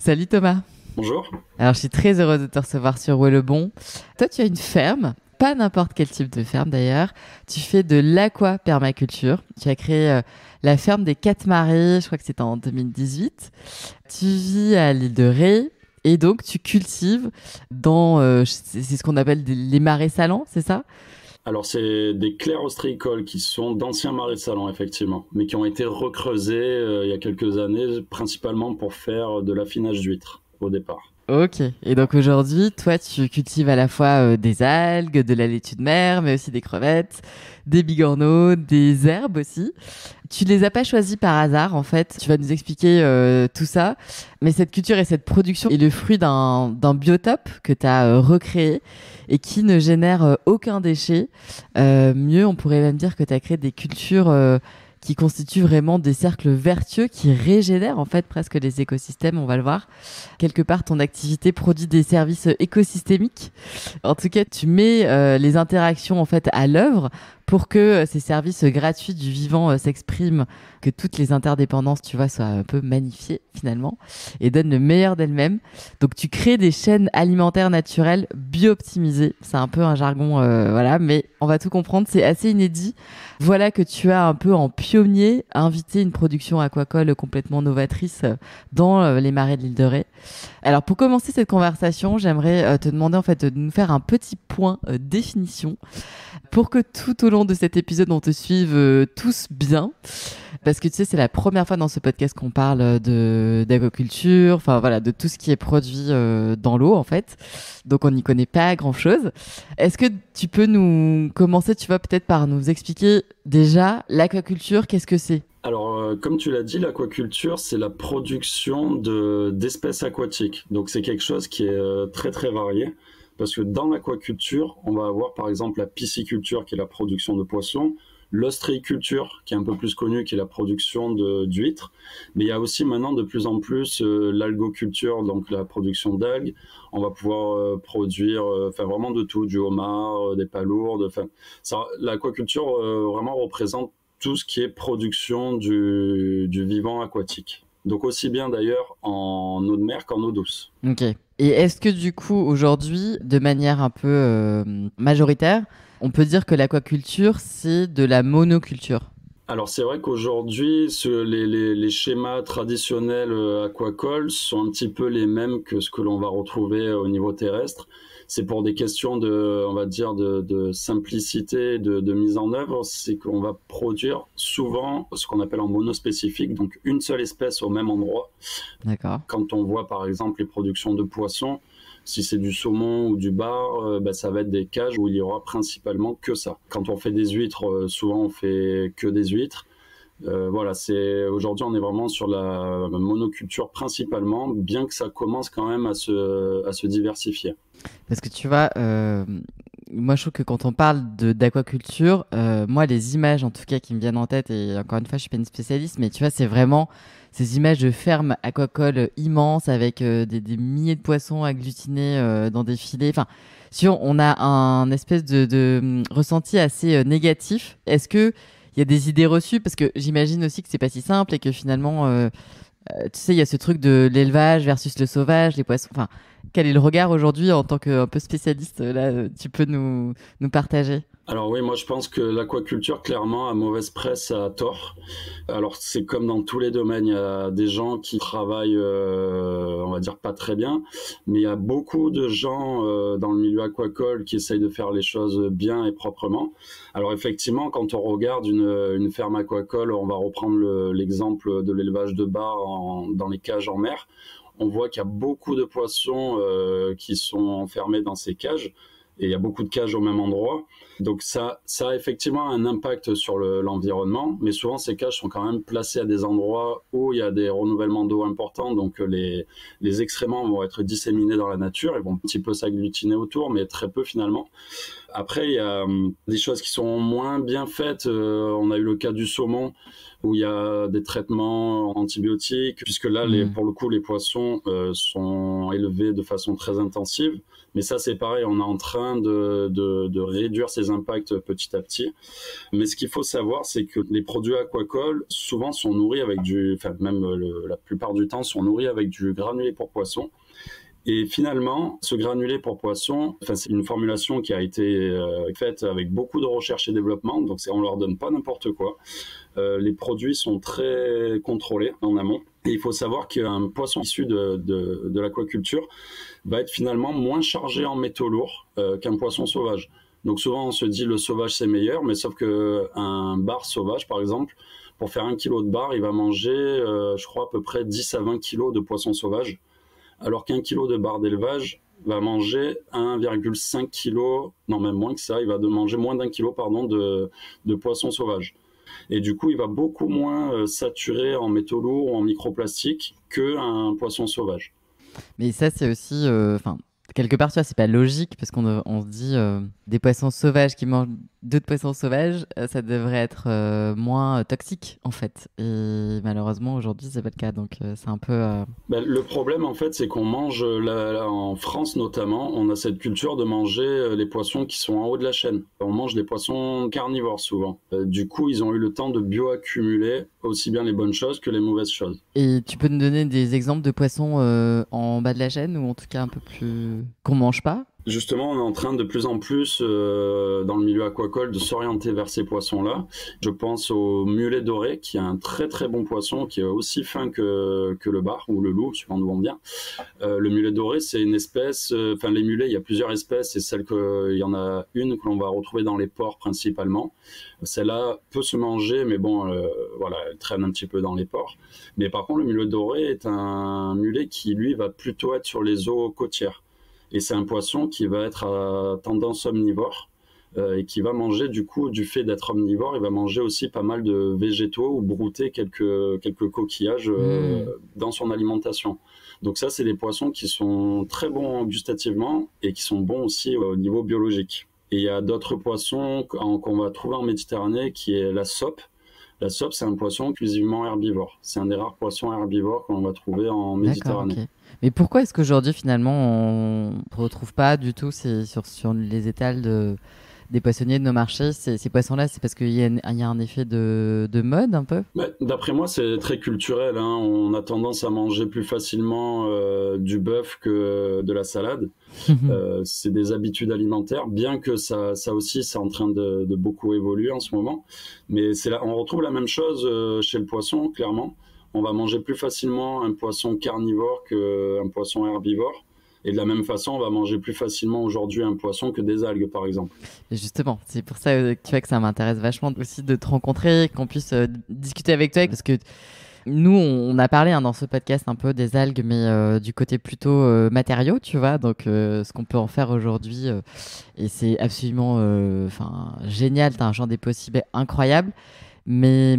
Salut Thomas. Bonjour. Alors je suis très heureuse de te recevoir sur Où est le bon. Toi tu as une ferme, pas n'importe quel type de ferme d'ailleurs. Tu fais de l'aquapermaculture. Tu as créé la ferme des Quatre Marais, je crois que c'était en 2018. Tu vis à l'île de Ré et donc tu cultives dans, c'est ce qu'on appelle les marais salants, c'est ça? Alors, c'est des clairs ostréicoles qui sont d'anciens marais de Salon, effectivement, mais qui ont été recreusés il y a quelques années, principalement pour faire de l'affinage d'huîtres au départ. Ok. Et donc aujourd'hui, toi, tu cultives à la fois des algues, de la laitue de mer, mais aussi des crevettes, des bigorneaux, des herbes aussi. Tu les as pas choisis par hasard, en fait. Tu vas nous expliquer tout ça. Mais cette culture et cette production est le fruit d'un biotope que tu as recréé et qui ne génère aucun déchet. Mieux, on pourrait même dire que tu as créé des cultures qui constituent vraiment des cercles vertueux qui régénèrent en fait presque les écosystèmes, on va le voir. Quelque part, ton activité produit des services écosystémiques. En tout cas, tu mets les interactions en fait à l'œuvre pour que ces services gratuits du vivant s'expriment, que toutes les interdépendances, tu vois, soient un peu magnifiées finalement et donnent le meilleur d'elles-mêmes. Donc, tu crées des chaînes alimentaires naturelles bio-optimisées. C'est un peu un jargon, voilà, mais on va tout comprendre. C'est assez inédit. Voilà que tu as un peu en pionnier invité une production aquacole complètement novatrice dans les marais de l'île de Ré. Alors, pour commencer cette conversation, j'aimerais te demander en fait de nous faire un petit point définition pour que tout au long de cet épisode, on te suive tous bien. Parce que tu sais, c'est la première fois dans ce podcast qu'on parle d'aquaculture, enfin voilà, de tout ce qui est produit dans l'eau en fait. Donc on n'y connaît pas grand-chose. Est-ce que tu peux nous commencer, tu vois, peut-être par nous expliquer déjà l'aquaculture, qu'est-ce que c'est? Alors, comme tu l'as dit, l'aquaculture, c'est la production d'espèces aquatiques. Donc, c'est quelque chose qui est très, très varié. Parce que dans l'aquaculture, on va avoir par exemple la pisciculture, qui est la production de poissons, l'ostréiculture, qui est un peu plus connue, qui est la production d'huîtres. Mais il y a aussi maintenant de plus en plus l'algoculture, donc la production d'algues. On va pouvoir produire vraiment de tout, du homard, des palourdes. L'aquaculture vraiment représente tout ce qui est production du vivant aquatique. Donc aussi bien d'ailleurs en eau de mer qu'en eau douce. Ok. Et est-ce que du coup, aujourd'hui, de manière un peu majoritaire, on peut dire que l'aquaculture, c'est de la monoculture? Alors c'est vrai qu'aujourd'hui, les schémas traditionnels aquacoles sont un petit peu les mêmes que ce que l'on va retrouver au niveau terrestre. C'est pour des questions on va dire, de simplicité, de mise en œuvre, c'est qu'on va produire souvent ce qu'on appelle en monospécifique, donc une seule espèce au même endroit. D'accord. Quand on voit par exemple les productions de poissons, si c'est du saumon ou du bar, ça va être des cages où il y aura principalement que ça. Quand on fait des huîtres, souvent on fait que des huîtres. Voilà, aujourd'hui on est vraiment sur la monoculture principalement, bien que ça commence quand même à se diversifier. Parce que tu vois, moi je trouve que quand on parle d'aquaculture, moi les images en tout cas qui me viennent en tête, et encore une fois je suis pas une spécialiste, mais tu vois c'est vraiment ces images de fermes aquacoles immenses avec des milliers de poissons agglutinés dans des filets. Enfin, si on a un espèce de ressenti assez négatif, est-ce que il y a des idées reçues? Parce que j'imagine aussi que c'est pas si simple et que finalement tu sais, il y a ce truc de l'élevage versus le sauvage, les poissons. Enfin, quel est le regard aujourd'hui en tant qu'un peu spécialiste là, tu peux nous partager? Alors oui, moi je pense que l'aquaculture clairement a mauvaise presse à tort. Alors c'est comme dans tous les domaines, il y a des gens qui travaillent, on va dire pas très bien, mais il y a beaucoup de gens dans le milieu aquacole qui essayent de faire les choses bien et proprement. Alors effectivement, quand on regarde une ferme aquacole, on va reprendre l'exemple de l'élevage de bar dans les cages en mer. On voit qu'il y a beaucoup de poissons qui sont enfermés dans ces cages. Et il y a beaucoup de cages au même endroit. Donc ça a effectivement un impact sur l'environnement, mais souvent ces cages sont quand même placées à des endroits où il y a des renouvellements d'eau importants, donc les excréments vont être disséminés dans la nature, ils vont un petit peu s'agglutiner autour, mais très peu finalement. Après, il y a des choses qui sont moins bien faites. On a eu le cas du saumon, où il y a des traitements antibiotiques, puisque là, pour le coup, les poissons sont élevés de façon très intensive. Mais ça, c'est pareil, on est en train de réduire ces impacts petit à petit. Mais ce qu'il faut savoir, c'est que les produits aquacoles, souvent, sont nourris avec la plupart du temps, sont nourris avec du granulé pour poissons. Et finalement, ce granulé pour poisson, c'est une formulation qui a été faite avec beaucoup de recherche et développement, donc on leur donne pas n'importe quoi. Les produits sont très contrôlés en amont. Et il faut savoir qu'un poisson issu de l'aquaculture va être finalement moins chargé en métaux lourds qu'un poisson sauvage. Donc souvent on se dit le sauvage c'est meilleur, mais sauf qu'un bar sauvage par exemple, pour faire 1 kilo de bar, il va manger je crois à peu près 10 à 20 kilos de poisson sauvage. Alors qu'un kilo de bar d'élevage va manger 1,5 kg, non même moins que ça, il va manger moins d'1 kilo de poisson sauvage. Et du coup, il va beaucoup moins saturer en métaux lourds ou en microplastiques qu'un poisson sauvage. Mais ça, c'est aussi, quelque part, tu vois, c'est pas logique parce on se dit des poissons sauvages qui mangent d'autres poissons sauvages, ça devrait être moins toxique en fait. Et malheureusement, aujourd'hui, c'est pas le cas. Donc, c'est un peu. Le problème, en fait, c'est qu'on mange, en France notamment, on a cette culture de manger les poissons qui sont en haut de la chaîne. On mange des poissons carnivores souvent. Du coup, ils ont eu le temps de bioaccumuler aussi bien les bonnes choses que les mauvaises choses. Et tu peux nous donner des exemples de poissons en bas de la chaîne ou en tout cas un peu plus qu'on mange pas? Justement, on est en train de plus en plus, dans le milieu aquacole, de s'orienter vers ces poissons-là. Je pense au mulet doré, qui est un très très bon poisson, qui est aussi fin que le bar ou le loup, suivant d'où on vient. Le mulet doré, c'est une espèce... les mulets, il y a plusieurs espèces, et il y en a une que l'on va retrouver dans les ports principalement. Celle-là peut se manger, mais bon, elle traîne un petit peu dans les ports. Mais par contre, le mulet doré est un mulet qui, lui, va plutôt être sur les eaux côtières. Et c'est un poisson qui va être à tendance omnivore et qui va manger, du coup, du fait d'être omnivore, il va manger aussi pas mal de végétaux ou brouter quelques coquillages dans son alimentation. Donc ça, c'est des poissons qui sont très bons gustativement et qui sont bons aussi au niveau biologique. Et il y a d'autres poissons qu'on va trouver en Méditerranée qui est la saupe. La saupe, c'est un poisson exclusivement herbivore. C'est un des rares poissons herbivores qu'on va trouver en Méditerranée. Okay. Mais pourquoi est-ce qu'aujourd'hui, finalement, on ne retrouve pas du tout sur les étals des poissonniers de nos marchés ces poissons-là? C'est parce qu'il y a un effet de mode un peu? D'après moi, c'est très culturel. On a tendance à manger plus facilement du bœuf que de la salade. C'est des habitudes alimentaires, bien que ça aussi, c'est en train de beaucoup évoluer en ce moment. Mais on retrouve la même chose chez le poisson, clairement. On va manger plus facilement un poisson carnivore qu'un poisson herbivore. Et de la même façon, on va manger plus facilement aujourd'hui un poisson que des algues, par exemple. Et justement, c'est pour ça que ça m'intéresse vachement aussi de te rencontrer, qu'on puisse discuter avec toi. Parce que nous, on a parlé dans ce podcast un peu des algues, mais du côté plutôt matériaux, tu vois. Donc, ce qu'on peut en faire aujourd'hui. Et c'est absolument génial. Tu as un champ des possibles incroyable. Mais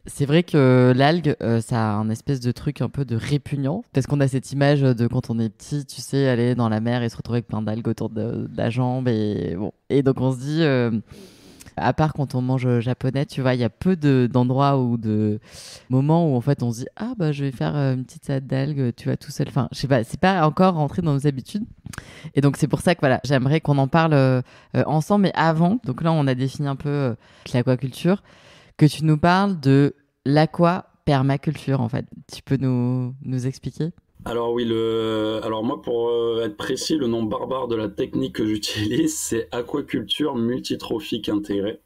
c'est vrai que l'algue, ça a un espèce de truc un peu de répugnant. Parce qu'on a cette image de quand on est petit, tu sais, aller dans la mer et se retrouver avec plein d'algues autour de la jambe. Et donc on se dit, à part quand on mange japonais, tu vois, il y a peu d'endroits ou de moments où en fait on se dit, ah bah je vais faire une petite salade d'algues, tu vois, tout seul. Enfin, je sais pas, c'est pas encore rentré dans nos habitudes. Et donc c'est pour ça que voilà, j'aimerais qu'on en parle ensemble. Mais avant, donc là on a défini un peu l'aquaculture, que tu nous parles de l'aquapermaculture, en fait. Tu peux nous expliquer? Alors oui, alors moi, pour être précis, le nom barbare de la technique que j'utilise, c'est aquaculture multitrophique intégrée.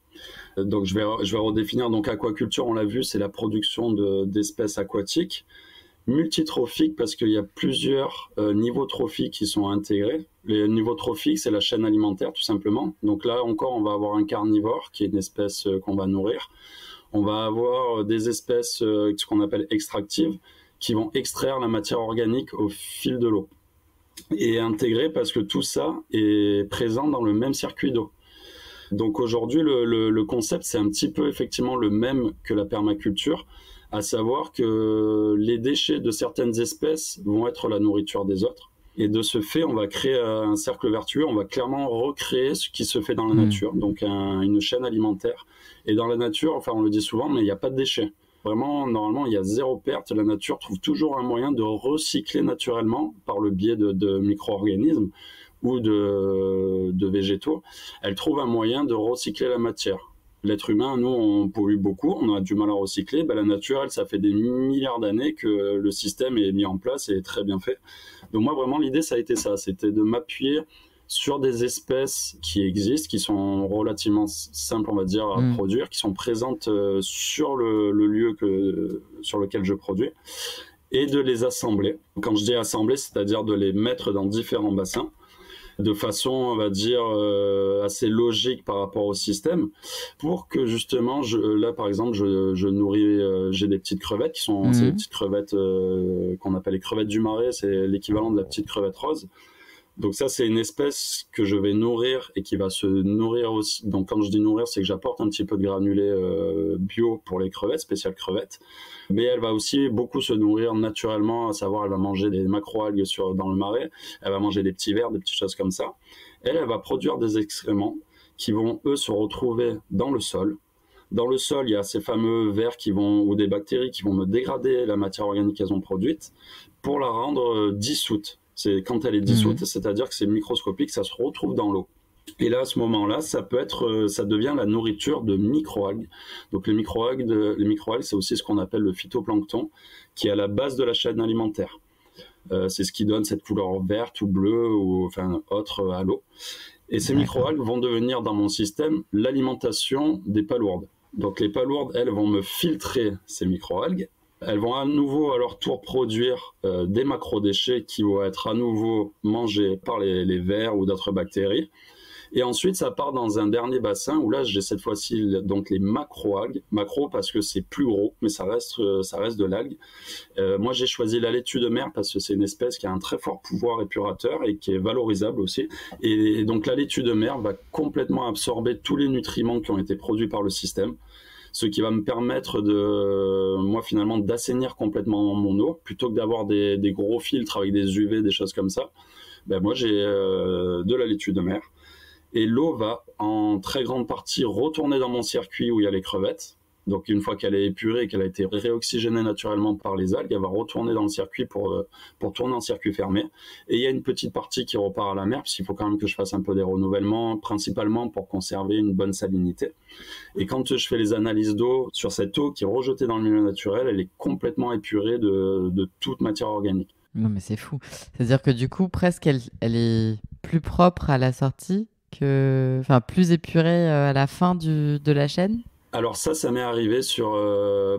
Donc je vais redéfinir. Donc aquaculture, on l'a vu, c'est la production d'espèces aquatiques. Multitrophique parce qu'il y a plusieurs niveaux trophiques qui sont intégrés. Les niveaux trophiques, c'est la chaîne alimentaire tout simplement. Donc là encore, on va avoir un carnivore qui est une espèce qu'on va nourrir. On va avoir des espèces ce qu'on appelle extractives qui vont extraire la matière organique au fil de l'eau. Et intégré parce que tout ça est présent dans le même circuit d'eau. Donc aujourd'hui, le concept, c'est un petit peu effectivement le même que la permaculture, à savoir que les déchets de certaines espèces vont être la nourriture des autres. Et de ce fait, on va créer un cercle vertueux, on va clairement recréer ce qui se fait dans la nature, donc une chaîne alimentaire. Et dans la nature, enfin on le dit souvent, mais il n'y a pas de déchets. Vraiment, normalement, il y a zéro perte. La nature trouve toujours un moyen de recycler naturellement par le biais de micro-organismes ou de végétaux. Elle trouve un moyen de recycler la matière. L'être humain, nous, on pollue beaucoup, on a du mal à recycler. Ben, la nature, elle, ça fait des milliards d'années que le système est mis en place et est très bien fait. Donc moi, vraiment, l'idée, ça a été ça. C'était de m'appuyer sur des espèces qui existent, qui sont relativement simples, on va dire, à produire, qui sont présentes sur le lieu sur lequel je produis, et de les assembler. Quand je dis assembler, c'est-à-dire de les mettre dans différents bassins, de façon, on va dire, assez logique par rapport au système, pour que justement, là par exemple, je nourris, j'ai des petites crevettes qui sont ces petites crevettes qu'on appelle les crevettes du marais, c'est l'équivalent de la petite crevette rose. Donc ça, c'est une espèce que je vais nourrir et qui va se nourrir aussi. Donc quand je dis nourrir, c'est que j'apporte un petit peu de granulés bio pour les crevettes, spéciales crevettes. Mais elle va aussi beaucoup se nourrir naturellement, à savoir elle va manger des macroalgues dans le marais, elle va manger des petits vers, des petites choses comme ça. Elle va produire des excréments qui vont, eux, se retrouver dans le sol. Dans le sol, il y a ces fameux vers ou des bactéries qui vont me dégrader la matière organique qu'elles ont produite pour la rendre dissoute. C'est quand elle est dissoute, c'est-à-dire que c'est microscopique, ça se retrouve dans l'eau. Et là, à ce moment-là, ça devient la nourriture de microalgues. Donc les microalgues, c'est aussi ce qu'on appelle le phytoplancton, qui est à la base de la chaîne alimentaire. C'est ce qui donne cette couleur verte ou bleue ou enfin autre à l'eau. Et ces microalgues vont devenir dans mon système l'alimentation des palourdes. Donc les palourdes, elles vont me filtrer ces microalgues. Elles vont à nouveau à leur tour produire des macrodéchets qui vont être à nouveau mangés par les vers ou d'autres bactéries. Et ensuite, ça part dans un dernier bassin où là, j'ai cette fois-ci donc les macroalgues. Macro parce que c'est plus gros, mais ça reste de l'algue. Moi, j'ai choisi la laitue de mer parce que c'est une espèce qui a un très fort pouvoir épurateur et qui est valorisable aussi. Et donc la laitue de mer va complètement absorber tous les nutriments qui ont été produits par le système. Ce qui va me permettre moi finalement d'assainir complètement mon eau plutôt que d'avoir des gros filtres avec des UV, des choses comme ça. Ben moi j'ai de la laitue de mer et l'eau va en très grande partie retourner dans mon circuit où il y a les crevettes. Donc une fois qu'elle est épurée, qu'elle a été réoxygénée naturellement par les algues, elle va retourner dans le circuit pour tourner en circuit fermé. Et il y a une petite partie qui repart à la mer, parce qu'il faut quand même que je fasse un peu des renouvellements, principalement pour conserver une bonne salinité. Et quand je fais les analyses d'eau sur cette eau qui est rejetée dans le milieu naturel, elle est complètement épurée de toute matière organique. Non mais c'est fou. C'est-à-dire que du coup, presque elle est plus propre à la sortie enfin plus épurée à la fin de la chaîne. Alors ça m'est arrivé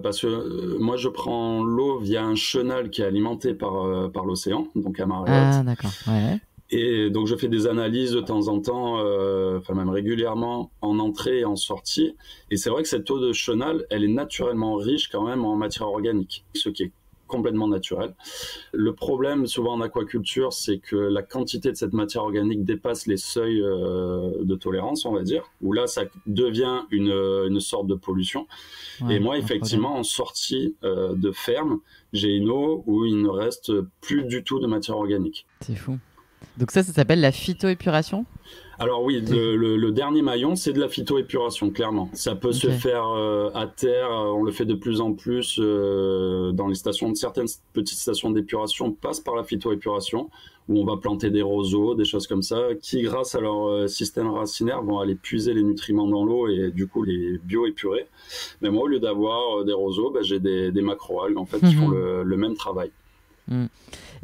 parce que moi je prends l'eau via un chenal qui est alimenté par l'océan, donc à marée haute. Ah d'accord, ouais. Et donc je fais des analyses de temps en temps, enfin même régulièrement, en entrée et en sortie. Et c'est vrai que cette eau de chenal, elle est naturellement riche quand même en matière organique, ce qui est complètement naturel. Le problème souvent en aquaculture, c'est que la quantité de cette matière organique dépasse les seuils de tolérance, on va dire, où là ça devient une sorte de pollution. Ouais, et moi effectivement en sortie de ferme, j'ai une eau où il ne reste plus du tout de matière organique. C'est fou. Donc ça s'appelle la phytoépuration ? Alors oui, le dernier maillon, c'est de la phytoépuration, clairement. Ça peut se faire à terre, on le fait de plus en plus dans les stations, certaines petites stations d'épuration passent par la phytoépuration, où on va planter des roseaux, des choses comme ça, qui grâce à leur système racinaire vont aller puiser les nutriments dans l'eau et du coup les bio-épurer. Mais moi, au lieu d'avoir des roseaux, j'ai des macroalgues en fait, qui font le même travail.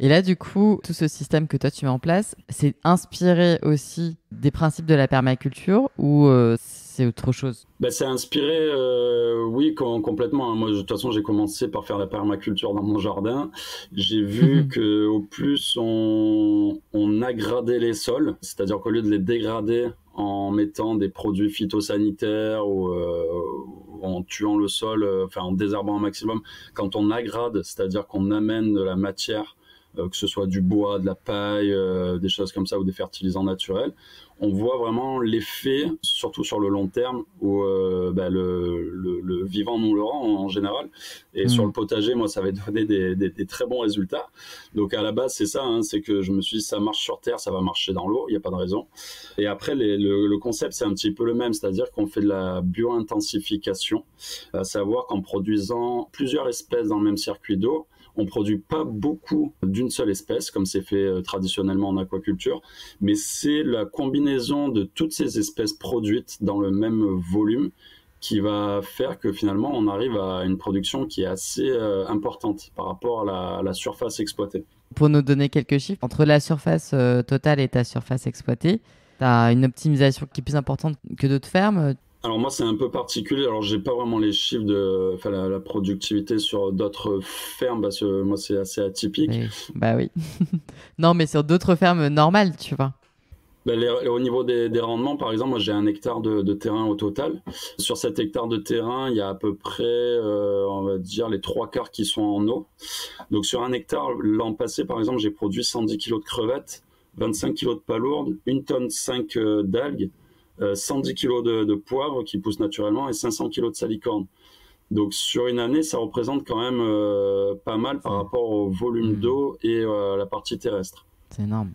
Et là, du coup, tout ce système que toi tu mets en place, c'est inspiré aussi des principes de la permaculture ou c'est autre chose ? C'est inspiré, oui, complètement. Moi, de toute façon, j'ai commencé par faire la permaculture dans mon jardin. J'ai vu qu'au plus on agradait les sols, c'est-à-dire qu'au lieu de les dégrader en mettant des produits phytosanitaires ou en tuant le sol, en désherbant un maximum, quand on agrade, c'est-à-dire qu'on amène de la matière que ce soit du bois, de la paille, des choses comme ça ou des fertilisants naturels, on voit vraiment l'effet, surtout sur le long terme, où le vivant nous le rend en général. Et sur le potager, moi, ça avait donné des très bons résultats. Donc à la base, c'est ça, hein, c'est que je me suis dit, ça marche sur terre, ça va marcher dans l'eau, il n'y a pas de raison. Et après, le concept, c'est un petit peu le même, c'est-à-dire qu'on fait de la bio-intensification, à savoir qu'en produisant plusieurs espèces dans le même circuit d'eau, on ne produit pas beaucoup d'une seule espèce, comme c'est fait traditionnellement en aquaculture, mais c'est la combinaison de toutes ces espèces produites dans le même volume qui va faire que finalement on arrive à une production qui est assez importante par rapport à la surface exploitée. Pour nous donner quelques chiffres, entre la surface totale et ta surface exploitée, tu as une optimisation qui est plus importante que d'autres fermes. Alors moi c'est un peu particulier, alors j'ai pas vraiment les chiffres de la productivité sur d'autres fermes parce que moi c'est assez atypique. Bah oui. Non mais sur d'autres fermes normales, tu vois. Au niveau des rendements, par exemple, moi j'ai 1 hectare de terrain au total. Sur cet hectare de terrain, il y a à peu près, on va dire, les 3/4 qui sont en eau. Donc sur 1 hectare, l'an passé, par exemple, j'ai produit 110 kg de crevettes, 25 kg de palourdes, 1,5 tonne d'algues, 110 kg de poivre qui poussent naturellement et 500 kg de salicorne. Donc sur une année, ça représente quand même pas mal par rapport au volume d'eau et à la partie terrestre. C'est énorme.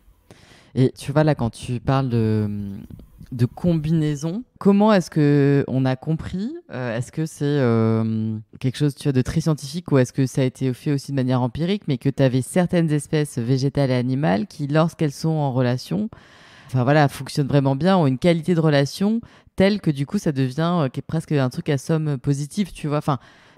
Et tu vois, là, quand tu parles de combinaison, comment est-ce qu'on a compris est-ce que c'est quelque chose, tu vois, de très scientifique ou est-ce que ça a été fait aussi de manière empirique, mais que tu avais certaines espèces végétales et animales qui, lorsqu'elles sont en relation, fonctionnent vraiment bien, ont une qualité de relation telle que du coup, ça devient presque un truc à somme positive, tu vois.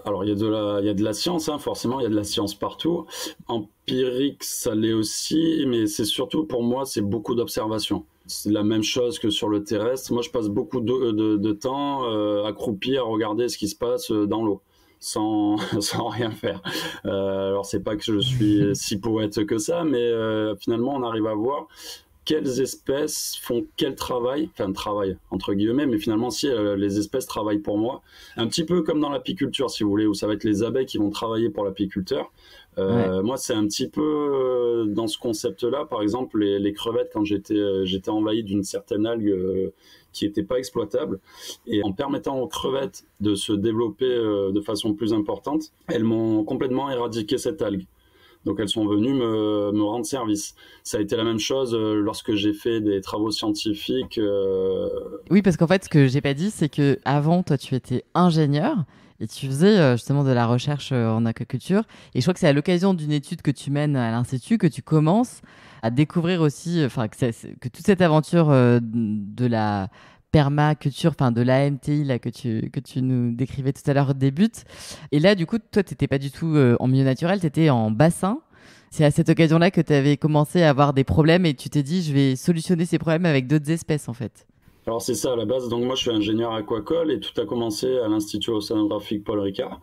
Alors, il y a de la science, hein, forcément, il y a de la science partout. Empirique, ça l'est aussi, mais c'est surtout, pour moi, c'est beaucoup d'observation. C'est la même chose que sur le terrestre. Moi, je passe beaucoup de temps accroupi à regarder ce qui se passe dans l'eau, sans rien faire. Alors, c'est pas que je suis si poète que ça, mais finalement, on arrive à voir quelles espèces font quel travail, enfin travail entre guillemets, mais finalement si les espèces travaillent pour moi, un petit peu comme dans l'apiculture si vous voulez, où ça va être les abeilles qui vont travailler pour l'apiculteur. Moi c'est un petit peu dans ce concept-là, par exemple les crevettes quand j'étais envahi d'une certaine algue qui n'était pas exploitable, et en permettant aux crevettes de se développer de façon plus importante, elles m'ont complètement éradiqué cette algue. Donc elles sont venues me rendre service. Ça a été la même chose lorsque j'ai fait des travaux scientifiques. Oui, parce qu'en fait, ce que j'ai pas dit, c'est que avant, toi, tu étais ingénieur et tu faisais justement de la recherche en aquaculture. Et je crois que c'est à l'occasion d'une étude que tu mènes à l'Institut que tu commences à découvrir aussi, que toute cette aventure de la permaculture, de l'AMTI là, que tu nous décrivais tout à l'heure débute. Et là, du coup, toi, tu n'étais pas du tout en milieu naturel, tu étais en bassin. C'est à cette occasion-là que tu avais commencé à avoir des problèmes et tu t'es dit, je vais solutionner ces problèmes avec d'autres espèces, en fait. Alors c'est ça à la base. Donc moi je suis ingénieur aquacole et tout a commencé à l'Institut océanographique Paul Ricard.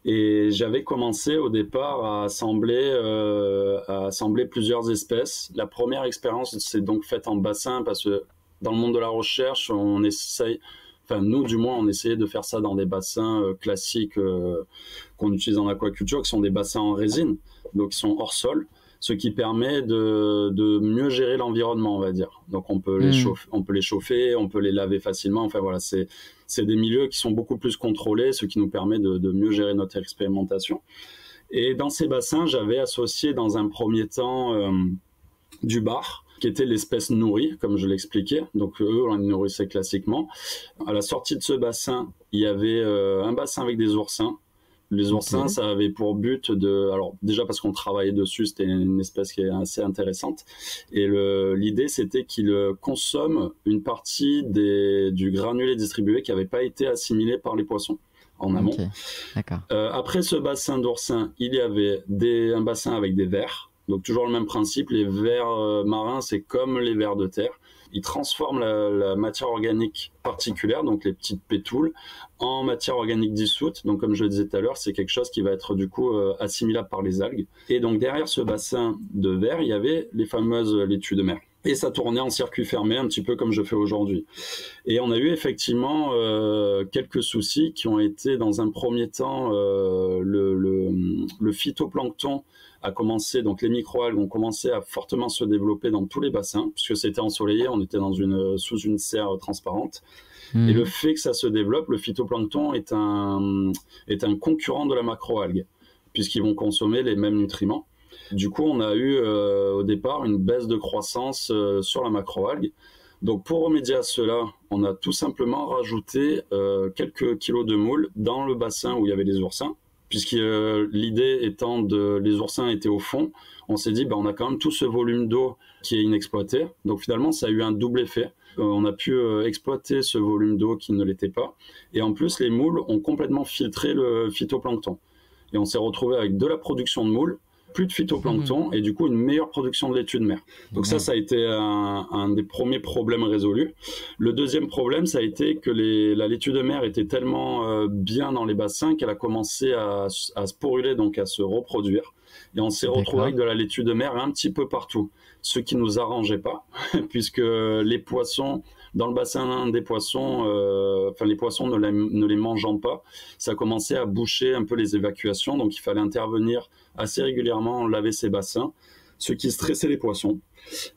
Et j'avais commencé au départ à assembler plusieurs espèces. La première expérience s'est donc faite en bassin parce que dans le monde de la recherche, on essaye, enfin nous du moins, on essayait de faire ça dans des bassins classiques qu'on utilise en aquaculture, qui sont des bassins en résine, donc qui sont hors sol, ce qui permet de mieux gérer l'environnement, on va dire. Donc on peut les chauffer, on peut les laver facilement. Enfin voilà, c'est des milieux qui sont beaucoup plus contrôlés, ce qui nous permet de mieux gérer notre expérimentation. Et dans ces bassins, j'avais associé dans un premier temps du bar, qui était l'espèce nourrie, comme je l'expliquais. Donc eux, on les nourrissait classiquement. À la sortie de ce bassin, il y avait un bassin avec des oursins. Les oursins, ça avait pour but alors déjà parce qu'on travaillait dessus, c'était une espèce qui est assez intéressante. Et l'idée, c'était qu'ils consomment une partie du granulé distribué qui n'avait pas été assimilé par les poissons en amont. D'accord. Après ce bassin d'oursins, il y avait un bassin avec des vers. Donc toujours le même principe, les vers marins, c'est comme les vers de terre. Ils transforment la matière organique particulière, donc les petites pétoules, en matière organique dissoute. Donc comme je le disais tout à l'heure, c'est quelque chose qui va être du coup assimilable par les algues. Et donc derrière ce bassin de vers, il y avait les fameuses laitues de mer. Et ça tournait en circuit fermé, un petit peu comme je fais aujourd'hui. Et on a eu effectivement quelques soucis qui ont été dans un premier temps le phytoplancton a commencé, donc les microalgues ont commencé à fortement se développer dans tous les bassins, puisque c'était ensoleillé, on était sous une serre transparente. Et le fait que ça se développe, le phytoplancton est un concurrent de la macroalgue, puisqu'ils vont consommer les mêmes nutriments. Du coup, on a eu au départ une baisse de croissance sur la macroalgue. Donc pour remédier à cela, on a tout simplement rajouté quelques kilos de moules dans le bassin où il y avait les oursins, puisque l'idée étant les oursins étaient au fond, on s'est dit on a quand même tout ce volume d'eau qui est inexploité. Donc finalement, ça a eu un double effet. On a pu exploiter ce volume d'eau qui ne l'était pas. Et en plus, les moules ont complètement filtré le phytoplancton. Et on s'est retrouvé avec de la production de moules, plus de phytoplancton et du coup une meilleure production de laitue de mer. Donc ça a été un des premiers problèmes résolus. Le deuxième problème, ça a été que la laitue de mer était tellement bien dans les bassins qu'elle a commencé à sporuler, donc à se reproduire. Et on s'est retrouvé avec de la laitue de mer un petit peu partout, ce qui nous arrangeait pas, puisque les poissons, dans le bassin des poissons, les poissons ne les mangeant pas, ça commençait à boucher un peu les évacuations, donc il fallait intervenir assez régulièrement, laver ces bassins, ce qui stressait les poissons.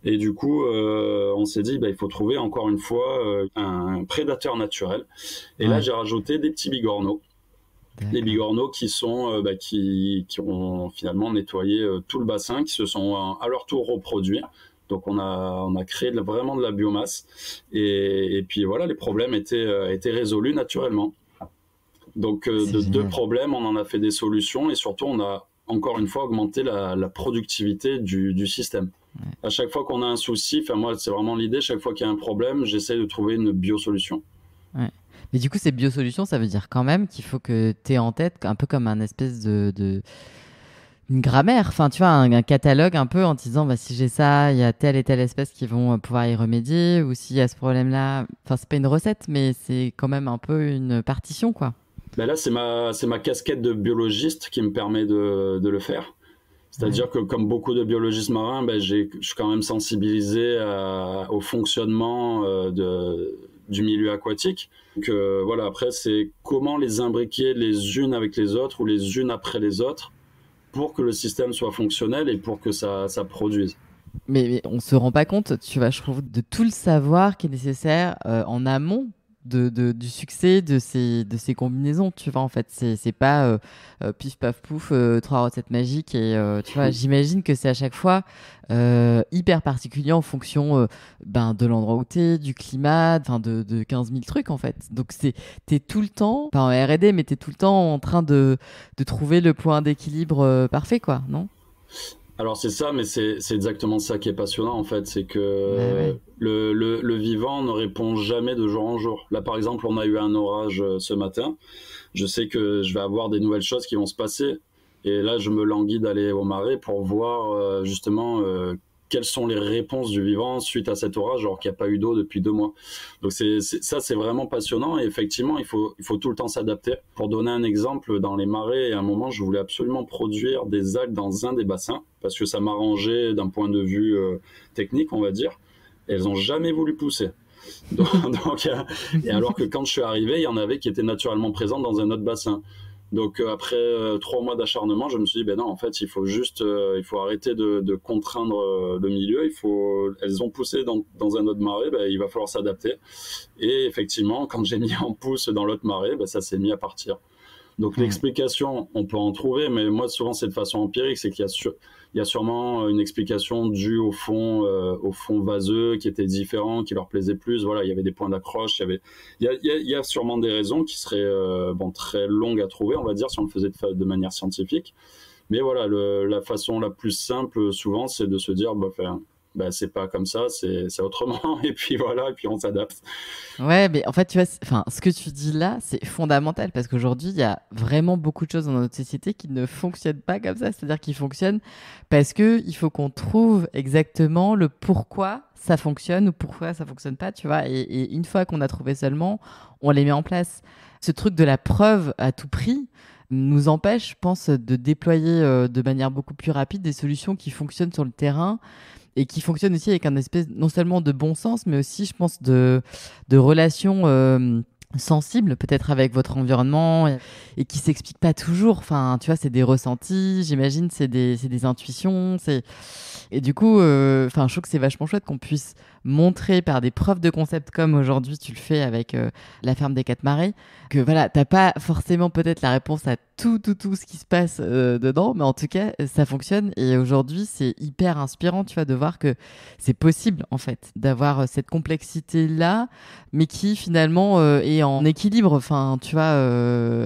Et du coup, on s'est dit, il faut trouver encore une fois un prédateur naturel. Et là, j'ai rajouté des petits bigorneaux. Les bigorneaux qui ont finalement nettoyé tout le bassin, qui se sont à leur tour reproduits. Donc on a créé vraiment de la biomasse et puis voilà, les problèmes étaient résolus naturellement. Donc de deux problèmes, on en a fait des solutions et surtout on a encore une fois augmenté la productivité du système. Ouais. À chaque fois qu'on a un souci, moi c'est vraiment l'idée, chaque fois qu'il y a un problème, j'essaie de trouver une biosolution. Ouais. Mais du coup, ces biosolutions, ça veut dire quand même qu'il faut que tu aies en tête un peu comme un espèce de une grammaire, enfin tu vois, un catalogue un peu en te disant si j'ai ça, il y a telle et telle espèce qui vont pouvoir y remédier, ou s'il y a ce problème-là, enfin c'est pas une recette, mais c'est quand même un peu une partition, quoi. Là, c'est ma casquette de biologiste qui me permet de le faire. C'est-à-dire que comme beaucoup de biologistes marins, je suis quand même sensibilisé au fonctionnement du milieu aquatique. Donc voilà, après, c'est comment les imbriquer les unes avec les autres ou les unes après les autres pour que le système soit fonctionnel et pour que ça produise. Mais on se rend pas compte, tu vois, je trouve, de tout le savoir qui est nécessaire en amont du succès de ces combinaisons, tu vois, en fait. C'est pas pif paf pouf, 3 recettes magiques et tu vois, j'imagine que c'est à chaque fois hyper particulier en fonction de l'endroit où t'es, du climat, de 15 000 trucs, en fait. Donc t'es tout le temps, pas en R&D, mais t'es tout le temps en train de trouver le point d'équilibre parfait, quoi, non ? Alors c'est ça, mais c'est exactement ça qui est passionnant en fait, c'est que le vivant ne répond jamais de jour en jour. Là par exemple, on a eu un orage ce matin, je sais que je vais avoir des nouvelles choses qui vont se passer, et là je me languis d'aller au marais pour voir justement quelles sont les réponses du vivant suite à cet orage alors qu'il n'y a pas eu d'eau depuis 2 mois. Donc c'est vraiment passionnant et effectivement il faut tout le temps s'adapter. Pour donner un exemple, dans les marais, à un moment je voulais absolument produire des algues dans un des bassins parce que ça m'arrangeait d'un point de vue technique, on va dire, et elles n'ont jamais voulu pousser. Et alors que quand je suis arrivé, il y en avait qui étaient naturellement présentes dans un autre bassin. Donc après 3 mois d'acharnement, je me suis dit non, en fait il faut arrêter de contraindre le milieu. Elles ont poussé dans un autre marais, il va falloir s'adapter. Et effectivement, quand j'ai mis en pousse dans l'autre marais, ça s'est mis à partir. Donc l'explication, on peut en trouver, mais moi souvent c'est de façon empirique, c'est qu'il y a sûrement une explication due au fond vaseux qui était différent, qui leur plaisait plus. Voilà, il y avait des points d'accroche, il y a sûrement des raisons qui seraient très longues à trouver, on va dire, si on le faisait de manière scientifique. Mais voilà, la façon la plus simple souvent, c'est de se dire c'est pas comme ça, c'est autrement, et puis voilà, et puis on s'adapte. Ouais, mais en fait, tu vois, ce que tu dis là, c'est fondamental parce qu'aujourd'hui, il y a vraiment beaucoup de choses dans notre société qui ne fonctionnent pas comme ça. C'est-à-dire qu'ils fonctionnent parce qu'il faut qu'on trouve exactement le pourquoi ça fonctionne ou pourquoi ça fonctionne pas, tu vois. Et une fois qu'on a trouvé seulement, on les met en place. Ce truc de la preuve à tout prix nous empêche, je pense, de déployer de manière beaucoup plus rapide des solutions qui fonctionnent sur le terrain et qui fonctionne aussi avec un espèce non seulement de bon sens, mais aussi, je pense, de relation sensible peut-être avec votre environnement et qui s'explique pas toujours. Enfin, tu vois, c'est des ressentis, j'imagine, c'est des intuitions. Et du coup, enfin, je trouve que c'est vachement chouette qu'on puisse montrer par des preuves de concept comme aujourd'hui tu le fais avec la ferme des Quatre Marais, que voilà, t'as pas forcément peut-être la réponse à tout ce qui se passe dedans, mais en tout cas, ça fonctionne. Et aujourd'hui, c'est hyper inspirant, tu vois, de voir que c'est possible en fait d'avoir cette complexité-là mais qui finalement est en équilibre, enfin, tu vois,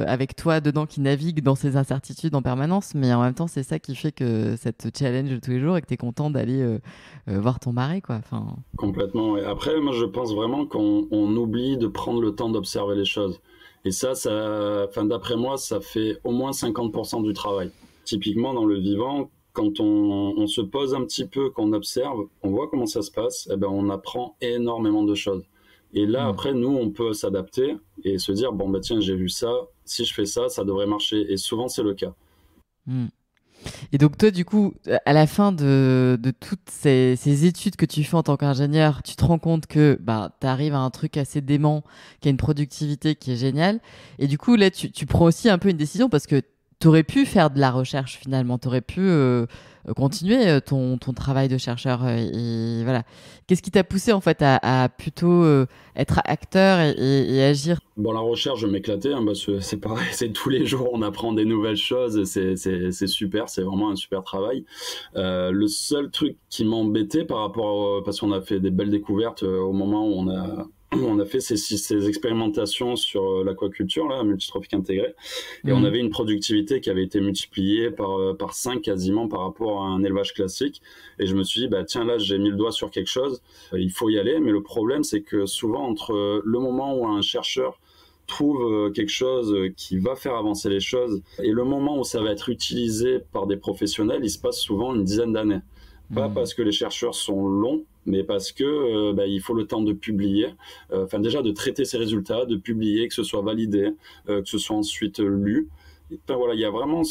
avec toi dedans qui navigue dans ces incertitudes en permanence, mais en même temps, c'est ça qui fait que ça te challenge tous les jours et que tu es content d'aller voir ton marais, quoi. Enfin... Complètement. Ouais. Après, moi, je pense vraiment qu'on oublie de prendre le temps d'observer les choses. Et enfin, d'après moi, ça fait au moins 50% du travail. Typiquement, dans le vivant, quand on se pose un petit peu, qu'on observe, on voit comment ça se passe, eh ben, on apprend énormément de choses. Et là, Mm. après, nous, on peut s'adapter et se dire, bon, bah, tiens, j'ai vu ça, si je fais ça, ça devrait marcher. Et souvent, c'est le cas. Mm. Et donc toi, du coup, à la fin de toutes ces études que tu fais en tant qu'ingénieur, tu te rends compte que bah, tu arrives à un truc assez dément, qui a une productivité qui est géniale. Et du coup, là, tu prends aussi un peu une décision parce que tu aurais pu faire de la recherche finalement, tu aurais pu continuer ton travail de chercheur. Et voilà. Qu'est-ce qui t'a poussé en fait à plutôt être acteur et agir? Bon, la recherche, je m'éclatais, hein, parce que c'est pareil, c'est tous les jours, on apprend des nouvelles choses, c'est super, c'est vraiment un super travail. Le seul truc qui m'embêtait par rapport, parce qu'on a fait des belles découvertes au moment où on a fait ces expérimentations sur l'aquaculture, là, multitrophique intégrée, et on Mm. avait une productivité qui avait été multipliée par 5 quasiment par rapport à un élevage classique. Et je me suis dit, bah, tiens, là, j'ai mis le doigt sur quelque chose, il faut y aller. Mais le problème, c'est que souvent, entre le moment où un chercheur trouve quelque chose qui va faire avancer les choses et le moment où ça va être utilisé par des professionnels, il se passe souvent une dizaine d'années. Pas Mm. parce que les chercheurs sont longs, mais parce que bah, il faut le temps de publier, enfin déjà de traiter ces résultats, de publier, que ce soit validé, que ce soit ensuite lu. Enfin, voilà, il y a vraiment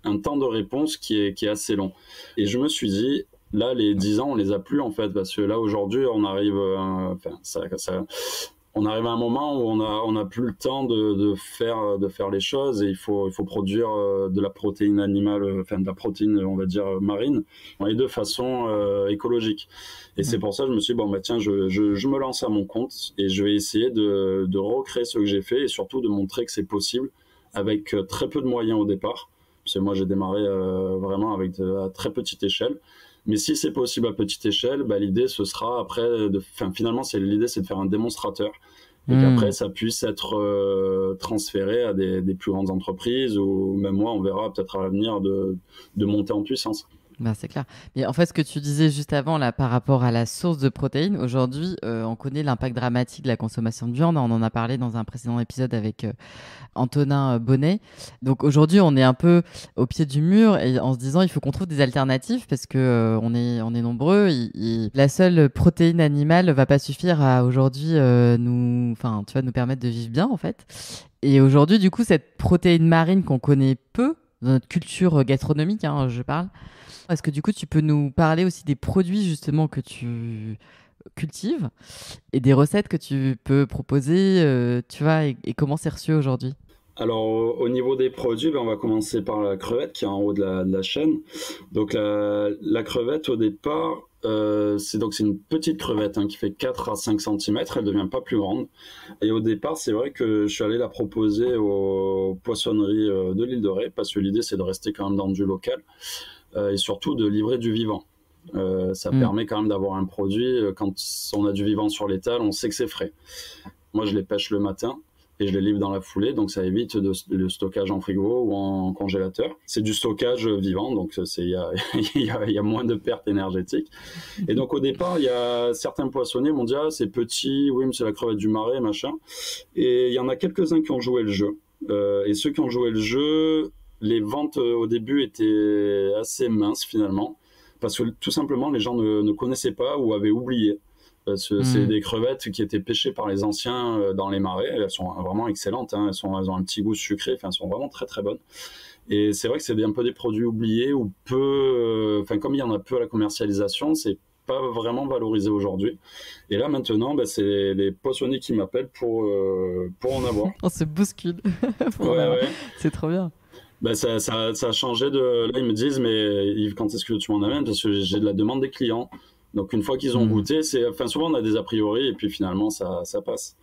un temps de réponse qui est assez long. Et je me suis dit, là, les 10 ans, on les a plus en fait, parce que là aujourd'hui, on arrive, enfin, on arrive à un moment où on a plus le temps de faire les choses et il faut produire de la protéine animale, enfin de la protéine, on va dire marine, et de façon écologique. Et c'est Mm. pour ça que je me suis dit, bon, bah tiens, je me lance à mon compte et je vais essayer de recréer ce que j'ai fait et surtout de montrer que c'est possible avec très peu de moyens au départ. Parce que moi, j'ai démarré vraiment à très petite échelle. Mais si c'est possible à petite échelle, bah, l'idée ce sera après finalement l'idée c'est de faire un démonstrateur et qu'après Mm. ça puisse être transféré à des plus grandes entreprises ou même moi on verra peut-être à l'avenir de monter en puissance. Ben, c'est clair. Mais en fait, ce que tu disais juste avant, là, par rapport à la source de protéines, aujourd'hui, on connaît l'impact dramatique de la consommation de viande. On en a parlé dans un précédent épisode avec Antonin Bonnet. Donc aujourd'hui, on est un peu au pied du mur et en se disant, il faut qu'on trouve des alternatives parce que on est nombreux. La seule protéine animale va pas suffire à aujourd'hui enfin, tu vois, nous permettre de vivre bien, en fait. Et aujourd'hui, du coup, cette protéine marine qu'on connaît peu, dans notre culture gastronomique, hein, je parle. Est-ce que du coup, tu peux nous parler aussi des produits justement que tu cultives et des recettes que tu peux proposer, tu vois, et comment c'est reçu aujourd'hui? Alors au niveau des produits, ben, on va commencer par la crevette qui est en haut de la chaîne. Donc la crevette au départ, c'est une petite crevette hein, qui fait 4 à 5 cm, elle ne devient pas plus grande. Et au départ, c'est vrai que je suis allé la proposer aux poissonneries de l'île de Ré parce que l'idée c'est de rester quand même dans du local et surtout de livrer du vivant. Ça Mm. permet quand même d'avoir un produit, quand on a du vivant sur l'étal, on sait que c'est frais. Moi, je les pêche le matin et je les livre dans la foulée, donc ça évite le stockage en frigo ou en congélateur. C'est du stockage vivant, donc il y a moins de pertes énergétiques. Et donc au départ, il y a certains poissonniers m'ont dit ah, c'est petit, oui mais c'est la crevette du marais, machin. Et il y en a quelques-uns qui ont joué le jeu. Et ceux qui ont joué le jeu, les ventes au début étaient assez minces finalement, parce que tout simplement les gens ne connaissaient pas ou avaient oublié. Parce que c'est Mm. des crevettes qui étaient pêchées par les anciens dans les marais. Elles sont vraiment excellentes. Hein. Elles ont un petit goût sucré. Enfin, elles sont vraiment très très bonnes. Et c'est vrai que c'est un peu des produits oubliés ou peu. Enfin, comme il y en a peu à la commercialisation, c'est pas vraiment valorisé aujourd'hui. Et là, maintenant, c'est les poissonniers qui m'appellent pour en avoir. On se bouscule pour en Ouais, avoir. ouais. C'est trop bien. Ça a changé de. Là, ils me disent, mais Yves, quand est-ce que tu m'en amènes? Parce que j'ai de la demande des clients. Donc, une fois qu'ils ont goûté, souvent, on a des a priori, et puis finalement, ça passe.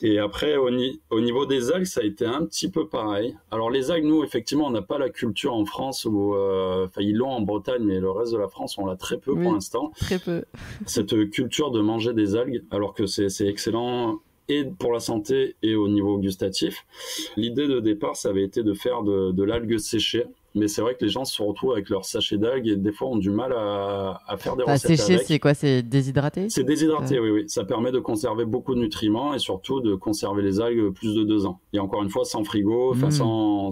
Et après, au niveau des algues, ça a été un petit peu pareil. Alors, les algues, nous, effectivement, on n'a pas la culture en France où. Ils l'ont en Bretagne, mais le reste de la France, on l'a très peu pour l'instant. Très peu. Cette culture de manger des algues, alors que c'est excellent et pour la santé et au niveau gustatif. L'idée de départ, ça avait été de faire de l'algue séchée. Mais c'est vrai que les gens se retrouvent avec leur sachet d'algues et des fois ont du mal à faire des recettes séché, avec. c'est quoi? C'est déshydraté? C'est déshydraté, oui. Ça permet de conserver beaucoup de nutriments et surtout de conserver les algues plus de 2 ans. Et encore une fois, sans frigo, sans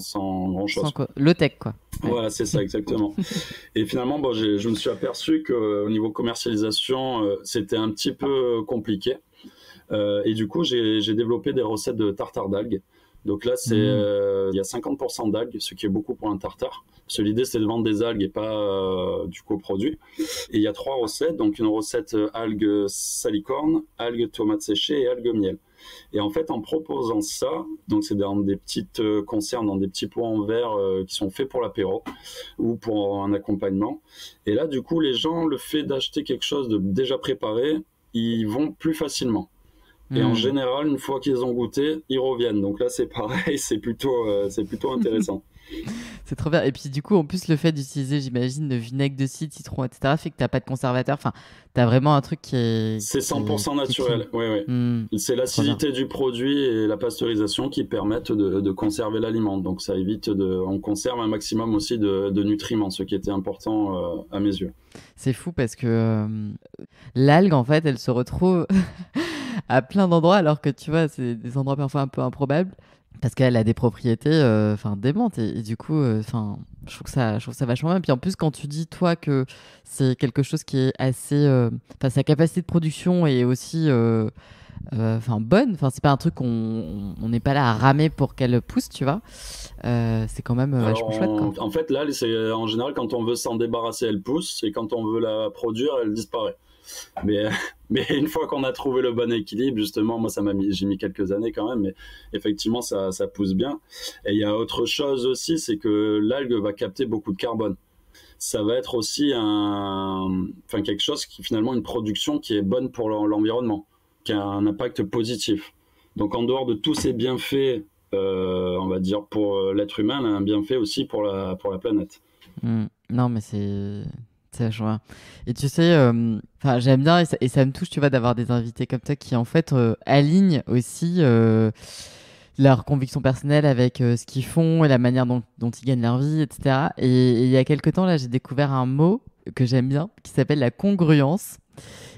grand-chose. Low-tech, quoi. Ouais. Voilà, c'est ça, exactement. Et finalement, je me suis aperçu qu'au niveau commercialisation, c'était un petit peu compliqué. Et du coup, j'ai développé des recettes de tartare d'algues. Donc là, il y a 50% d'algues, ce qui est beaucoup pour un tartare. Parce que l'idée, c'est de vendre des algues et pas du coproduit. Et il y a 3 recettes. Donc une recette algues salicorne, algues tomates séchées et algues miel. Et en fait, en proposant ça, donc c'est dans des petites conserves, dans des petits pots en verre qui sont faits pour l'apéro ou pour un accompagnement. Et là, du coup, les gens, le fait d'acheter quelque chose de déjà préparé, ils vont plus facilement. Et en général, une fois qu'ils ont goûté, ils reviennent. Donc là, c'est pareil, c'est plutôt intéressant. C'est trop bien. Et puis du coup, en plus, le fait d'utiliser, j'imagine, le vinaigre de cidre, citron, etc., fait que t'as pas de conservateur. Enfin, t'as vraiment un truc qui est... C'est 100% naturel, oui. C'est l'acidité du produit et la pasteurisation qui permettent de conserver l'aliment. Donc ça évite on conserve un maximum aussi de nutriments, ce qui était important à mes yeux. C'est fou parce que l'algue, en fait, elle se retrouve à plein d'endroits, alors que tu vois, c'est des endroits parfois un peu improbables. Parce qu'elle a des propriétés démentes et du coup je trouve que ça vachement bien. Puis en plus, quand tu dis toi que c'est quelque chose qui est assez sa capacité de production est aussi bonne, c'est pas un truc on n'est pas là à ramer pour qu'elle pousse, tu vois. C'est quand même vachement chouette, quoi. En fait, là, c'est en général quand on veut s'en débarrasser, elle pousse, et quand on veut la produire, elle disparaît. Mais une fois qu'on a trouvé le bon équilibre, justement, moi, j'ai mis quelques années quand même, mais effectivement, ça pousse bien. Et il y a autre chose aussi, c'est que l'algue va capter beaucoup de carbone. Ça va être aussi quelque chose qui, finalement, une production qui est bonne pour l'environnement, qui a un impact positif. Donc, en dehors de tous ces bienfaits, on va dire, pour l'être humain, elle a un bienfait aussi pour la planète. Non, mais c'est vachement bien. Et tu sais, j'aime bien et ça me touche, tu vois, d'avoir des invités comme toi qui, en fait, alignent aussi leur conviction personnelle avec ce qu'ils font et la manière dont ils gagnent leur vie, etc. Et il y a quelques temps, là, j'ai découvert un mot que j'aime bien qui s'appelle la congruence.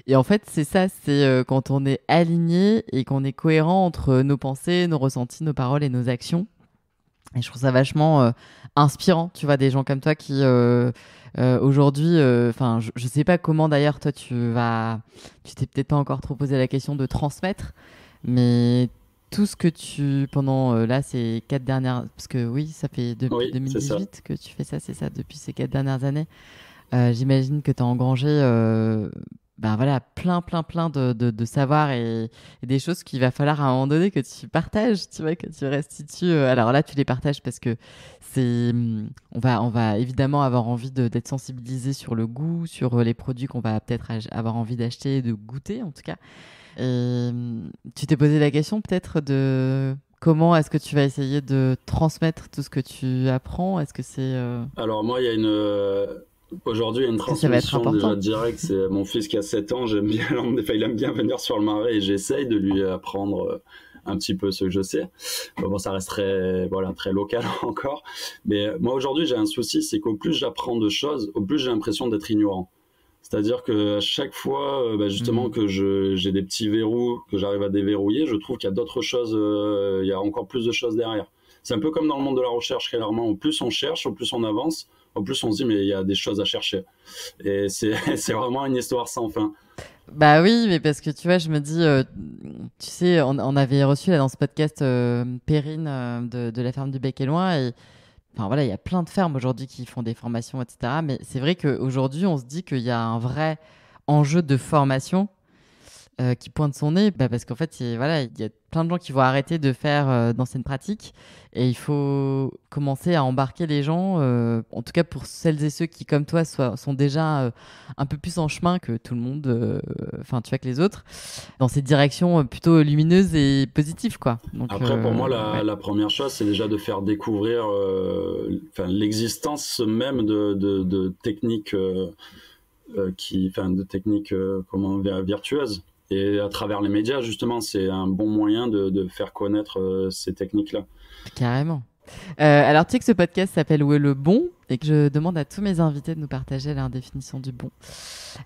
Et en fait, c'est ça, c'est quand on est aligné et qu'on est cohérent entre nos pensées, nos ressentis, nos paroles et nos actions. Et je trouve ça vachement inspirant, tu vois, des gens comme toi qui aujourd'hui, je sais pas comment d'ailleurs toi tu t'es peut-être pas encore trop posé la question de transmettre, mais tout ce que tu pendant là ces 4 dernières, parce que oui, ça fait depuis 2018 que tu fais ça, c'est ça, depuis ces 4 dernières années. J'imagine que tu as engrangé plein de savoirs et des choses qu'il va falloir à un moment donné que tu partages, tu vois, que tu restitues. Alors là, tu les partages parce que on va évidemment avoir envie d'être sensibilisé sur le goût, sur les produits qu'on va peut-être avoir envie d'acheter, de goûter en tout cas. Et tu t'es posé la question peut-être de comment est-ce que tu vas essayer de transmettre tout ce que tu apprends? Est-ce que c'est... Alors moi, il y a aujourd'hui, il y a une transmission déjà directe. C'est mon fils qui a 7 ans. Il aime bien venir sur le marais et j'essaye de lui apprendre un petit peu ce que je sais. Bon, ça reste très local encore. Mais moi, aujourd'hui, j'ai un souci, c'est qu'au plus j'apprends de choses, au plus j'ai l'impression d'être ignorant. C'est-à-dire qu'à chaque fois, justement, que j'ai des petits verrous que j'arrive à déverrouiller, je trouve qu'il y a d'autres choses, il y a encore plus de choses derrière. C'est un peu comme dans le monde de la recherche, clairement. Au plus on cherche, au plus on avance, au plus on se dit, mais il y a des choses à chercher. Et c'est vraiment une histoire sans fin. Bah oui, mais parce que tu vois, je me dis, tu sais, on avait reçu là dans ce podcast Perrine de la ferme du Bec et Loin, et enfin voilà, il y a plein de fermes aujourd'hui qui font des formations, etc. Mais c'est vrai qu'aujourd'hui, on se dit qu'il y a un vrai enjeu de formation qui pointe son nez, parce qu'en fait, voilà, il y a plein de gens qui vont arrêter de faire d'anciennes pratiques et il faut commencer à embarquer les gens, en tout cas pour celles et ceux qui, comme toi, sont déjà un peu plus en chemin que tout le monde, enfin, tu vois, que les autres, dans cette direction plutôt lumineuse et positive, quoi. Donc, Après, pour moi, ouais. la première chose, c'est déjà de faire découvrir l'existence même de techniques, de techniques virtueuses. Et à travers les médias, justement, c'est un bon moyen de faire connaître ces techniques-là. Carrément. Alors, tu sais que ce podcast s'appelle Où est le bon et que je demande à tous mes invités de nous partager leur définition du bon.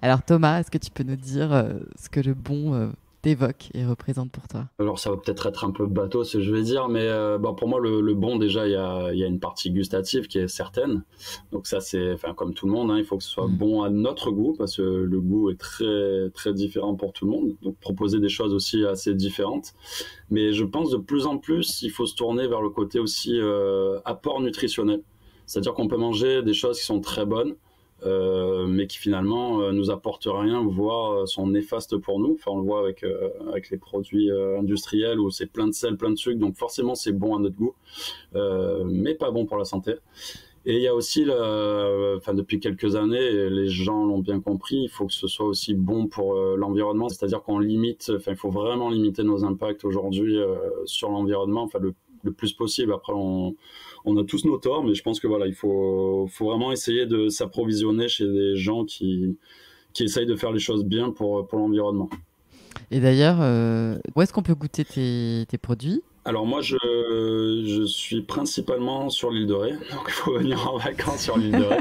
Alors, Thomas, est-ce que tu peux nous dire ce que le bon t'évoque et représente pour toi? Alors ça va peut-être être un peu bateau ce que je vais dire, mais pour moi le bon déjà il y a une partie gustative qui est certaine. Donc ça c'est, enfin comme tout le monde, hein, il faut que ce soit bon à notre goût parce que le goût est très très différent pour tout le monde. Donc proposer des choses aussi assez différentes. Mais je pense de plus en plus il faut se tourner vers le côté aussi apport nutritionnel. C'est-à-dire qu'on peut manger des choses qui sont très bonnes. Mais qui finalement nous apportent rien, voire sont néfastes pour nous. Enfin, on le voit avec les produits industriels où c'est plein de sel, plein de sucre, donc forcément c'est bon à notre goût, mais pas bon pour la santé. Et il y a aussi, depuis quelques années, les gens l'ont bien compris, il faut que ce soit aussi bon pour l'environnement, c'est-à-dire qu'on limite, il faut vraiment limiter nos impacts aujourd'hui sur l'environnement, le plus possible. Après, on a tous nos torts, mais je pense que voilà, il faut vraiment essayer de s'approvisionner chez des gens qui essayent de faire les choses bien pour l'environnement. Et d'ailleurs, où est-ce qu'on peut goûter tes produits? Alors moi, je suis principalement sur l'île de Ré, donc il faut venir en vacances sur l'île de Ré.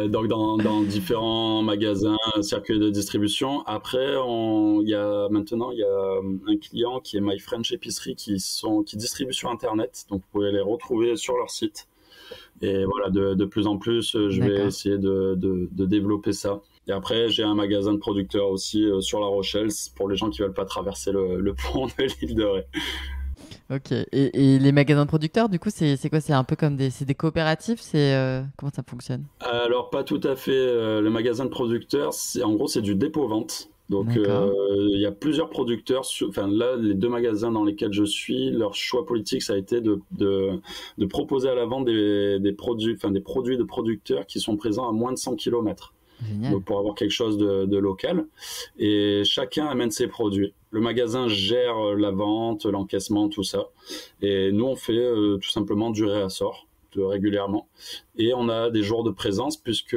Donc dans différents magasins, circuits de distribution. Après, maintenant il y a un client qui est My French Épicerie qui distribue sur Internet, donc vous pouvez les retrouver sur leur site. Et voilà, de plus en plus, je vais essayer de développer ça. Et après, j'ai un magasin de producteurs aussi sur La Rochelle pour les gens qui veulent pas traverser le pont de l'île de Ré. Ok. Et les magasins de producteurs, du coup, c'est quoi? C'est un peu comme c'est des coopératives? Comment ça fonctionne? Alors, pas tout à fait. Le magasin de producteurs, en gros, c'est du dépôt-vente. Donc, il y a plusieurs producteurs. Là, les deux magasins dans lesquels je suis, leur choix politique, ça a été de proposer à la vente des produits de producteurs qui sont présents à moins de 100 km. Génial. Donc pour avoir quelque chose de local. Et chacun amène ses produits. Le magasin gère la vente, l'encaissement, tout ça. Et nous, on fait tout simplement du réassort régulièrement. Et on a des jours de présence puisque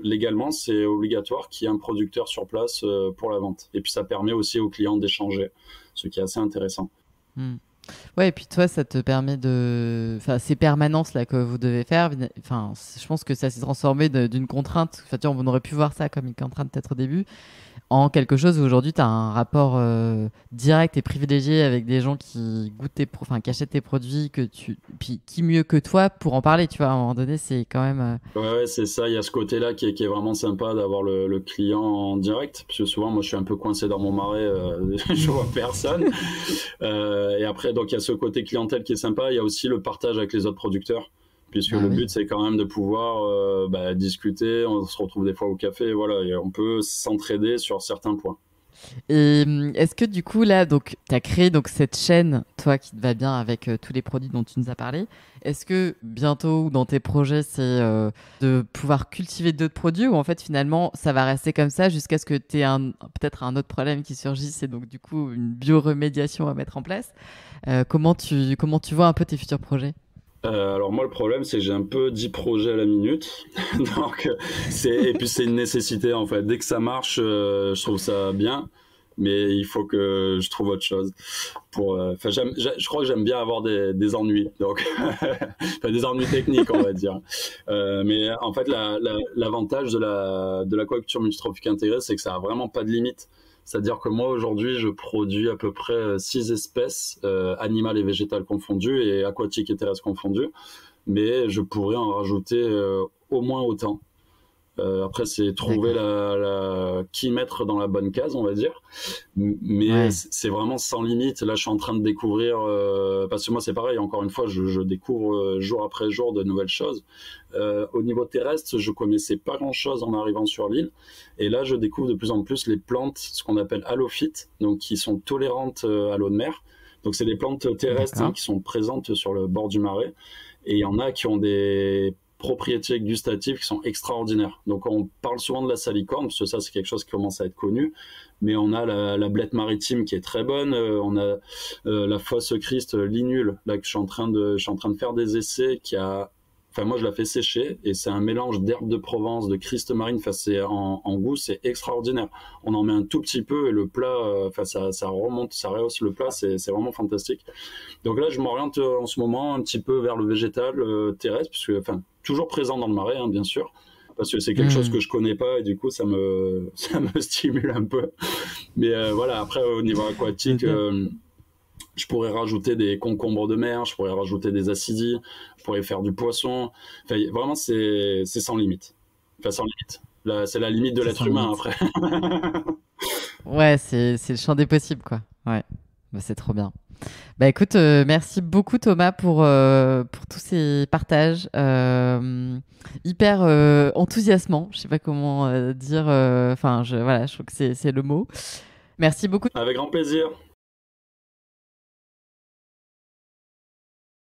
légalement, c'est obligatoire qu'il y ait un producteur sur place pour la vente. Et puis ça permet aussi aux clients d'échanger, ce qui est assez intéressant. Ouais, et puis toi, ça te permet ces permanences là que vous devez faire, je pense que ça s'est transformé d'une contrainte. Enfin, on aurait pu voir ça comme une contrainte peut-être au début, en quelque chose où aujourd'hui tu as un rapport direct et privilégié avec des gens qui goûtent qui achètent tes produits, puis qui mieux que toi pour en parler, tu vois, à un moment donné, c'est quand même. Ouais, c'est ça, il y a ce côté-là qui est vraiment sympa d'avoir le client en direct, parce que souvent, moi, je suis un peu coincé dans mon marais, je vois personne. Et après, donc, il y a ce côté clientèle qui est sympa, il y a aussi le partage avec les autres producteurs, puisque le but, c'est quand même de pouvoir discuter, on se retrouve des fois au café, voilà, et on peut s'entraider sur certains points. Et est-ce que du coup, là, tu as créé cette chaîne, toi, qui te va bien avec tous les produits dont tu nous as parlé. Est-ce que bientôt, dans tes projets, c'est de pouvoir cultiver d'autres produits ou en fait, finalement, ça va rester comme ça jusqu'à ce que tu aies peut-être un autre problème qui surgisse et donc, du coup, une bioremédiation à mettre en place? Comment tu vois un peu tes futurs projets? Alors moi le problème c'est que j'ai un peu 10 projets à la minute donc et puis c'est une nécessité en fait, dès que ça marche je trouve ça bien, mais il faut que je trouve autre chose je crois que j'aime bien avoir des ennuis, donc des ennuis techniques on va dire, mais en fait l'avantage de l'aquaculture multitrophique intégrée, c'est que ça a vraiment pas de limite. C'est-à-dire que moi, aujourd'hui, je produis à peu près 6 espèces, animales et végétales confondues, et aquatiques et terrestres confondues, mais je pourrais en rajouter au moins autant. Après, c'est trouver qui mettre dans la bonne case, on va dire. Mais Ouais. c'est vraiment sans limite. Là, je suis en train de découvrir, parce que moi, c'est pareil, encore une fois, je découvre jour après jour de nouvelles choses. Au niveau terrestre, je connaissais pas grand-chose en arrivant sur l'île. Et là, je découvre de plus en plus les plantes, ce qu'on appelle halophytes, donc qui sont tolérantes à l'eau de mer. Donc, c'est des plantes terrestres D'accord. qui sont présentes sur le bord du marais. Et il y en a qui ont des propriétés gustatives qui sont extraordinaires. Donc on parle souvent de la salicorne, parce que ça c'est quelque chose qui commence à être connu, mais on a la blette maritime qui est très bonne, on a la fosse Christ linule, là que je suis en train de faire des essais, enfin moi je la fais sécher, et c'est un mélange d'herbes de Provence, de Christ marine, enfin c'est en goût c'est extraordinaire. On en met un tout petit peu et le plat, enfin ça remonte, ça rehausse le plat, c'est vraiment fantastique. Donc là, je m'oriente en ce moment un petit peu vers le végétal terrestre, puisque, enfin, toujours présent dans le marais, hein, bien sûr, parce que c'est quelque chose que je connais pas et du coup, ça me stimule un peu. Mais voilà, après, au niveau aquatique, je pourrais rajouter des concombres de mer, je pourrais rajouter des acidis, je pourrais faire du poisson. Enfin, vraiment, c'est sans limite. Enfin, sans limite. Là, c'est la limite de C'est l'être sans humain limite. après. Ouais, c'est le champ des possibles, quoi. Ouais, bah, c'est trop bien. Bah écoute, merci beaucoup Thomas pour tous ces partages hyper enthousiasmants. Je sais pas comment dire. Enfin, voilà, je trouve que c'est le mot. Merci beaucoup. Avec grand plaisir.